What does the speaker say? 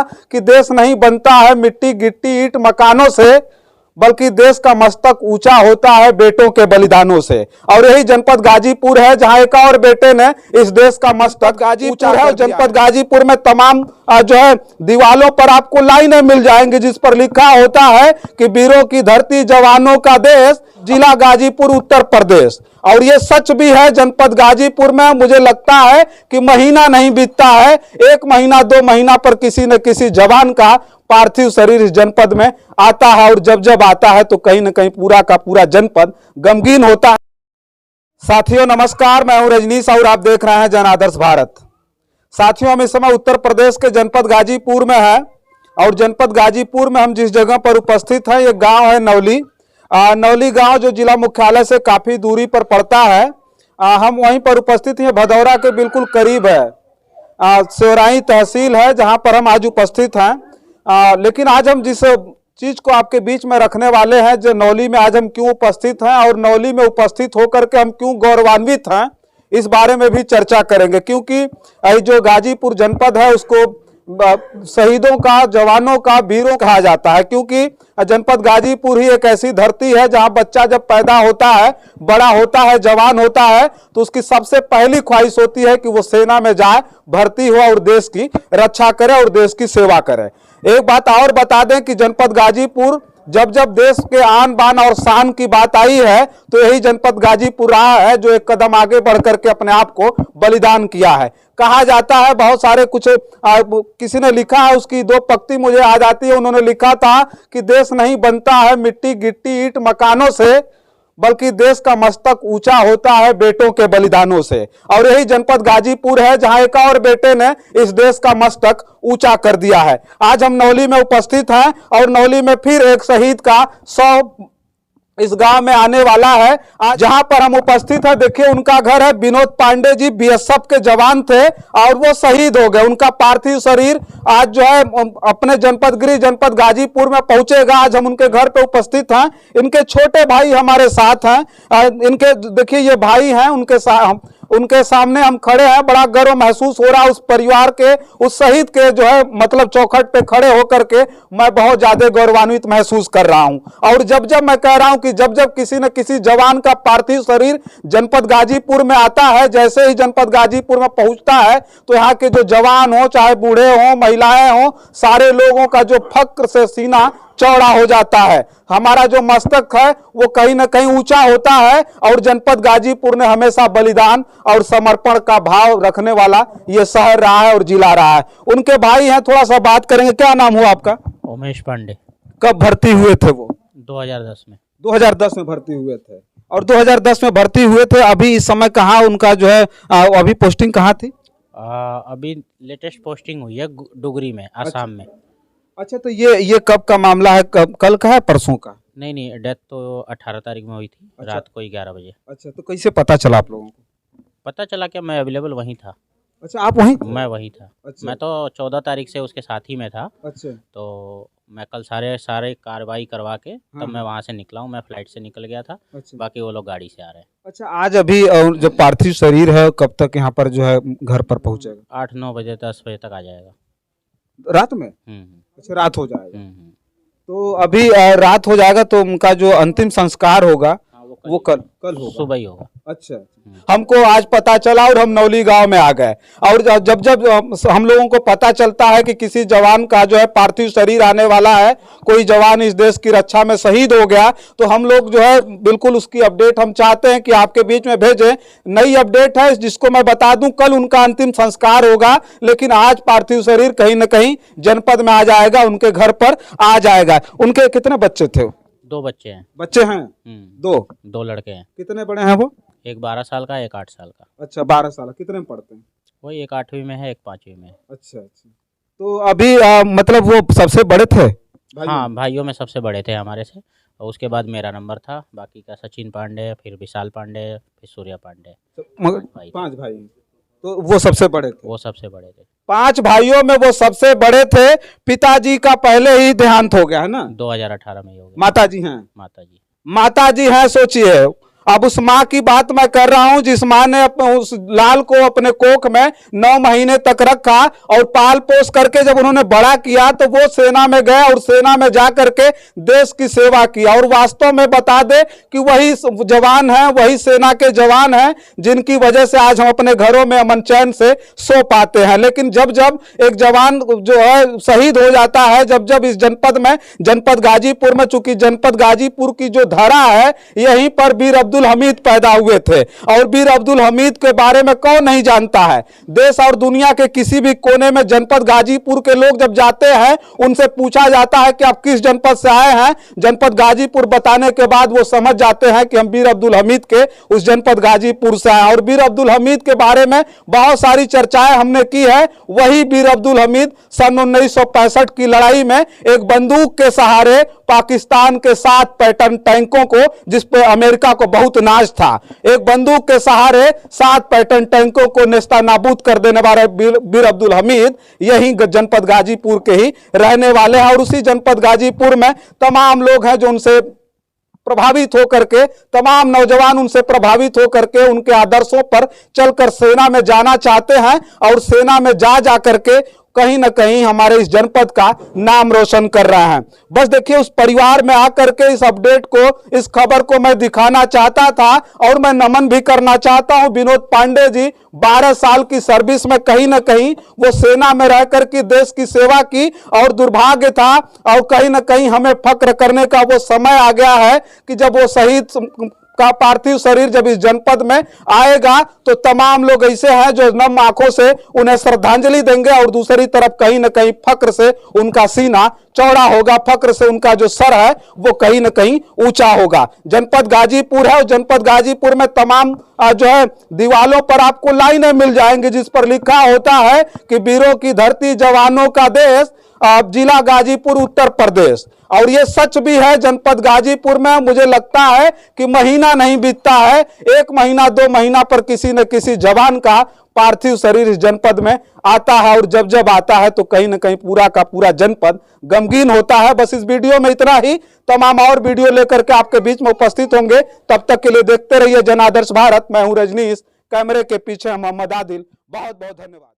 कि देश नहीं बनता है मिट्टी गिट्टी ईंट मकानों से, बल्कि देश का मस्तक ऊंचा होता है बेटों के बलिदानों से। और यही जनपद गाजीपुर है जहां एक और बेटे ने इस देश का मस्तक गाजीपुर है। जनपद गाजीपुर में तमाम जो है दीवालों पर आपको लाइनें मिल जाएंगी जिस पर लिखा होता है कि वीरों की धरती जवानों का देश, जिला गाजीपुर उत्तर प्रदेश। और ये सच भी है। जनपद गाजीपुर में मुझे लगता है कि महीना नहीं बीतता है, 1 महीना 2 महीना पर किसी न किसी जवान का पार्थिव शरीर इस जनपद में आता है। और जब जब आता है तो कहीं न कहीं पूरा का पूरा जनपद गमगीन होता है। साथियों नमस्कार, मैं हूं रजनीश और आप देख रहे हैं जन आदर्श भारत। साथियों हम इस समय उत्तर प्रदेश के जनपद गाजीपुर में है और जनपद गाजीपुर में हम जिस जगह पर उपस्थित हैं ये गांव है नौली। नौली गांव जो जिला मुख्यालय से काफी दूरी पर पड़ता है। हम वहीं पर उपस्थित हैं, भदौरा के बिल्कुल करीब है। सेवराई तहसील है जहां पर हम आज उपस्थित हैं। लेकिन आज हम जिस चीज को आपके बीच में रखने वाले हैं, जो नौली में आज हम क्यों उपस्थित हैं और नौली में उपस्थित होकर के हम क्यों गौरवान्वित हैं, इस बारे में भी चर्चा करेंगे। क्योंकि जो गाजीपुर जनपद है उसको शहीदों का, जवानों का, वीरों कहा जाता है। क्योंकि जनपद गाजीपुर ही एक ऐसी धरती है जहां बच्चा जब पैदा होता है, बड़ा होता है, जवान होता है तो उसकी सबसे पहली ख्वाहिश होती है कि वो सेना में जाए, भर्ती हो और देश की रक्षा करे और देश की सेवा करे। एक बात और बता दें कि जनपद गाजीपुर जब जब देश के आन बान और शान की बात आई है तो यही जनपद गाजीपुर रहा है जो एक कदम आगे बढ़ करके अपने आप को बलिदान किया है। कहा जाता है बहुत सारे कुछ किसी ने लिखा है, उसकी 2 पंक्ति मुझे याद आती है। उन्होंने लिखा था कि देश नहीं बनता है मिट्टी गिट्टी ईंट मकानों से, बल्कि देश का मस्तक ऊंचा होता है बेटों के बलिदानों से। और यही जनपद गाजीपुर है जहां एक और बेटे ने इस देश का मस्तक ऊंचा कर दिया है। आज हम नौली में उपस्थित हैं और नौली में फिर एक शहीद का 100 इस गांव में आने वाला है। आज जहां पर हम उपस्थित हैं देखिए उनका घर है। विनोद पांडे जी बीएसएफ के जवान थे और वो शहीद हो गए। उनका पार्थिव शरीर आज जो है अपने जनपद गृह जनपद गाजीपुर में पहुंचेगा। आज हम उनके घर पे उपस्थित हैं। इनके छोटे भाई हमारे साथ हैं। इनके देखिए ये भाई हैं, उनके सामने हम खड़े हैं। बड़ा गर्व महसूस हो रहा है उस परिवार के, उस शहीद के जो है मतलब चौखट पे खड़े होकर के मैं बहुत ज्यादा गौरवान्वित महसूस कर रहा हूं। और जब जब मैं कह रहा हूं कि जब जब किसी न किसी जवान का पार्थिव शरीर जनपद गाजीपुर में आता है, जैसे ही जनपद गाजीपुर में पहुंचता है तो यहाँ के जो जवान हो, चाहे बूढ़े हो, महिलाएं हो, सारे लोगों का जो फक्र से सीना चौड़ा हो जाता है। हमारा जो मस्तक है वो कहीं ना कहीं ऊंचा होता है। और जनपद गाजीपुर ने हमेशा बलिदान और समर्पण का भाव रखने वाला ये शहर रहा है और जिला रहा है। उनके भाई हैं, थोड़ा सा बात करेंगे। क्या नाम हुआ आपका? उमेश पांडे। कब भर्ती हुए थे वो? 2010 में। 2010 में भर्ती हुए थे। और 2010 में भर्ती हुए थे। अभी इस समय कहाँ उनका जो है अभी पोस्टिंग कहाँ थी? अभी लेटेस्ट पोस्टिंग हुई है डुगरी में, आसाम में। अच्छा, तो ये कब का मामला है? कल का है, परसों का? नहीं, डेथ तो 18 तारीख में हुई थी। अच्छा। रात को 11 बजे। अच्छा, तो कैसे पता चला आप लोगों को? पता चला कि मैं अवेलेबल वहीं था। अच्छा, आप वहीं थे? मैं वहीं था। अच्छा। मैं तो 14 तारीख से उसके साथ ही में था। अच्छा। तो मैं कल सारे कार्रवाई करवा के तब मैं वहाँ से निकला हूँ। मैं फ्लाइट से निकल गया था। अच्छा। बाकी वो लोग गाड़ी से आ रहे हैं। अच्छा, आज अभी जो पार्थिव शरीर है कब तक यहाँ पर जो है घर पर पहुँचेगा? 8-9 बजे 10 बजे तक आ जाएगा। रात में? अच्छा, रात हो जाएगा। तो अभी रात हो जाएगा तो उनका जो अंतिम संस्कार होगा वो कल होगा, सुबह ही होगा। अच्छा, हमको आज पता चला और हम नौली गांव में आ गए। और जब जब हम लोगों को पता चलता है कि किसी जवान का जो है पार्थिव शरीर आने वाला है, कोई जवान इस देश की रक्षा में शहीद हो गया, तो हम लोग जो है बिल्कुल उसकी अपडेट हम चाहते हैं कि आपके बीच में भेजें। नई अपडेट है जिसको मैं बता दूं, कल उनका अंतिम संस्कार होगा, लेकिन आज पार्थिव शरीर कहीं न कहीं जनपद में आ जाएगा, उनके घर पर आ जाएगा। उनके कितने बच्चे थे? 2 बच्चे हैं। बच्चे हैं? 2 लड़के हैं। कितने बड़े हैं वो? एक 12 साल का, एक 8 साल का। अच्छा, 12 साल। कितने में पढ़ते हैं? वही एक 8वीं में है, एक 5वीं में। अच्छा। तो अभी मतलब वो सबसे बड़े थे? हाँ, भाइयों में सबसे बड़े थे हमारे से। और उसके बाद मेरा नंबर था। बाकी का सचिन पांडे, फिर विशाल पांडे, फिर सूर्या पांडे। 5 भाई। तो वो सबसे बड़े थे? वो सबसे बड़े थे। 5 भाइयों में वो सबसे बड़े थे। पिताजी का पहले ही देहांत हो गया है ना? 2018 में ही हो गया। माताजी हैं? माताजी हैं, सोचिए। अब उस माँ की बात मैं कर रहा हूं जिस माँ ने उस लाल को अपने कोख में 9 महीने तक रखा और पाल पोस करके जब उन्होंने बड़ा किया तो वो सेना में गए और सेना में जा करके देश की सेवा की। और वास्तव में बता दे कि वही जवान है, वही सेना के जवान हैं जिनकी वजह से आज हम अपने घरों में अमन चैन से सो पाते हैं। लेकिन जब जब एक जवान जो है शहीद हो जाता है, जब जब इस जनपद में, जनपद गाजीपुर में, चूंकि जनपद गाजीपुर की जो धरा है यहीं पर वीर अब्दुल हमीद पैदा हुए थे। और वीर अब्दुल हमीद के बारे में कौन नहीं जानता है। देश और दुनिया के किसी भी कोने में जनपद गाजीपुर के लोग जब जाते हैं उनसे पूछा जाता है कि आप किस जनपद से आए हैं, जनपद गाजीपुर बताने के बाद वो समझ जाते हैं कि हम वीर अब्दुल हमीद के उस जनपद गाजीपुर से आए। और वीर अब्दुल हमीद के बारे में बहुत सारी चर्चाएं हमने की है। वही वीर अब्दुल हमीद सन 1965 की लड़ाई में एक बंदूक के सहारे पाकिस्तान के 7 पैटर्न टैंकों को, जिस पे अमेरिका को बहुत नाज था, एक बंदूक के सहारे 7 पैटर्न टैंकों को नेस्तानाबूद कर देने वाले वीर अब्दुल हमीद यही जनपद गाजीपुर के ही रहने वाले हैं। और उसी जनपद गाजीपुर में तमाम लोग हैं जो उनसे प्रभावित होकर के, तमाम नौजवान उनसे प्रभावित होकर के उनके आदर्शों पर चलकर सेना में जाना चाहते हैं और सेना में जा करके कहीं ना कहीं हमारे इस जनपद का नाम रोशन कर रहे हैं। बस देखिए, उस परिवार में आकर के इस अपडेट को, इस खबर को मैं दिखाना चाहता था और मैं नमन भी करना चाहता हूं। विनोद पांडे जी 12 साल की सर्विस में कहीं ना कहीं वो सेना में रहकर के देश की सेवा की और दुर्भाग्य था और कहीं ना कहीं हमें फक्र करने का वो समय आ गया है कि जब वो शहीद का पार्थिव शरीर जब इस जनपद में आएगा तो तमाम लोग ऐसे हैं जो नम आंखों से उन्हें श्रद्धांजलि देंगे और दूसरी तरफ कहीं ना कहीं फक्र से उनका सीना चौड़ा होगा, फक्र से उनका जो सर है वो कहीं ना कहीं ऊंचा होगा। जनपद गाजीपुर है और जनपद गाजीपुर में तमाम जो है दीवालों पर आपको लाइनें मिल जाएंगी जिस पर लिखा होता है कि वीरों की धरती, जवानों का देश, जिला गाजीपुर, उत्तर प्रदेश। और ये सच भी है। जनपद गाजीपुर में मुझे लगता है कि महीना नहीं बीतता है, 1 महीना 2 महीना पर किसी न किसी जवान का पार्थिव शरीर इस जनपद में आता है। और जब जब आता है तो कहीं ना कहीं पूरा का पूरा जनपद गमगीन होता है। बस इस वीडियो में इतना ही। तमाम और वीडियो लेकर के आपके बीच में उपस्थित होंगे। तब तक के लिए देखते रहिए जन आदर्श भारत। मैं हूं रजनीश, कैमरे के पीछे मोहम्मद आदिल। बहुत बहुत धन्यवाद।